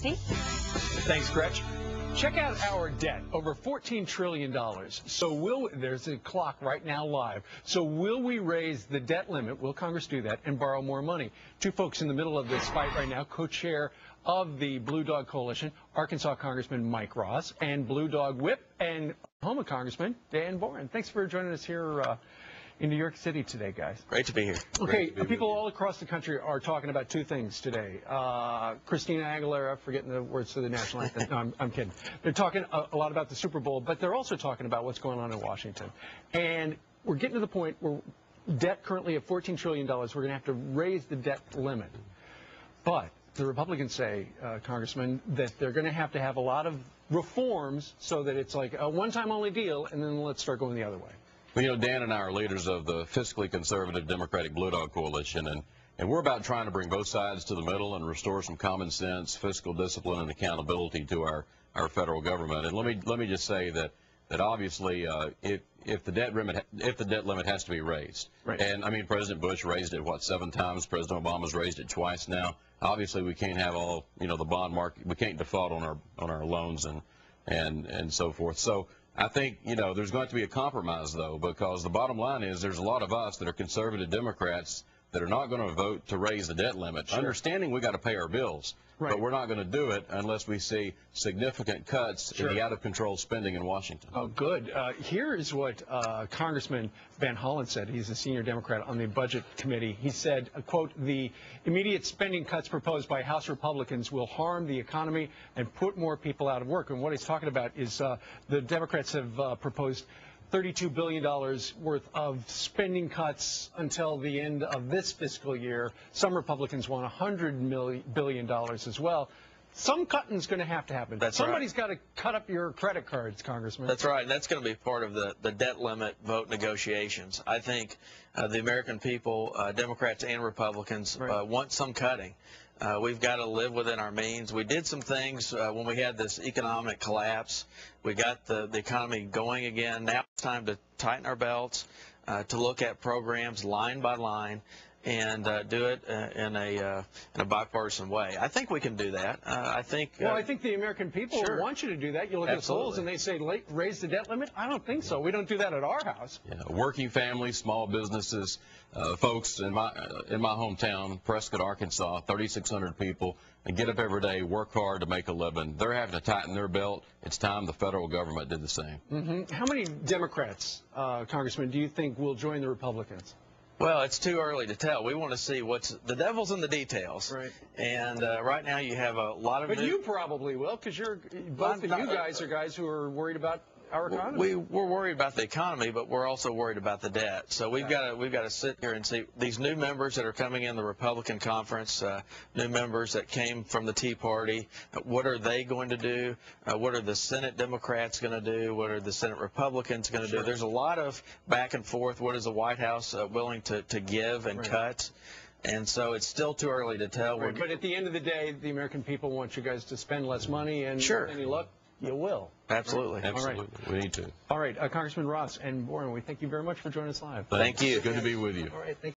Steve? Thanks, Gretch. Check out our debt, over $14 trillion. So there's a clock right now live. So will we raise the debt limit? Will Congress do that and borrow more money? Two folks in the middle of this fight right now, co-chair of the Blue Dog Coalition, Arkansas Congressman Mike Ross, and Blue Dog Whip and Oklahoma Congressman Dan Boren. Thanks for joining us here in New York City today, guys. Great to be here. Okay, people all across the country are talking about two things today. Christina Aguilera, forgetting the words to the national anthem. No, I'm kidding. They're talking a lot about the Super Bowl, but they're also talking about what's going on in Washington. And we're getting to the point where debt currently at $14 trillion, we're going to have to raise the debt limit. But the Republicans say, Congressman, that they're going to have a lot of reforms so that it's like a one-time only deal, and then let's start going the other way. Well, you know, Dan and I are leaders of the fiscally conservative Democratic Blue Dog Coalition, and we're about trying to bring both sides to the middle and restore some common sense, fiscal discipline, and accountability to our federal government. And let me just say that obviously if the debt limit has to be raised, right. And I mean President Bush raised it 7 times. President Obama's raised it twice now. Obviously we can't have all the bond market. We can't default on our loans and so forth. So I think, there's going to be a compromise, though, because the bottom line is there's a lot of us that are conservative Democrats that are not going to vote to raise the debt limit. Sure. Understanding we got to pay our bills, right. But we're not going to do it unless we see significant cuts Sure. in the out-of-control spending in Washington. Oh, good. Here is what Congressman Van Hollen said. He's a senior Democrat on the Budget Committee. He said, quote, the immediate spending cuts proposed by House Republicans will harm the economy and put more people out of work. And what he's talking about is the Democrats have proposed $32 billion worth of spending cuts until the end of this fiscal year. Some Republicans want $100 billion as well. Some cutting's going to happen. That's Somebody's right. got to cut up your credit cards, Congressman. That's right. That's going to be part of the debt limit vote negotiations. I think the American people, Democrats and Republicans, right. Want some cutting. We've got to live within our means. We did some things when we had this economic collapse. We got the economy going again. Now it's time to tighten our belts, to look at programs line by line, and do it in a bipartisan way. I think we can do that. I think the American people Sure. want you to do that. You look Absolutely. at the polls and they say raise the debt limit. I don't think so. We don't do that at our house. Yeah, working families, small businesses, folks in my hometown, Prescott, Arkansas, 3,600 people, and get up every day, work hard to make a living. They're having to tighten their belt. It's time the federal government did the same. Mm-hmm. How many Democrats, Congressman, do you think will join the Republicans? Well, it's too early to tell. We want to see the devil's in the details. Right. And right now you have a lot of. But you probably will, because both of you guys are guys who are worried about our economy. We're worried about the economy, but we're also worried about the debt. So we've got to sit here and see these new members that are coming in the Republican conference, new members that came from the Tea Party. What are they going to do? What are the Senate Democrats going to do? What are the Senate Republicans going to Sure. do? There's a lot of back and forth. What is the White House willing to give and right. cut? And so it's still too early to tell. Right. But at the end of the day, the American people want you guys to spend less money, and Sure. any luck, you will. Absolutely. Right. Absolutely. All right. We need to. All right, Congressman Ross and Boren, we thank you very much for joining us live. Thank you. Good to be with you. All right. Thank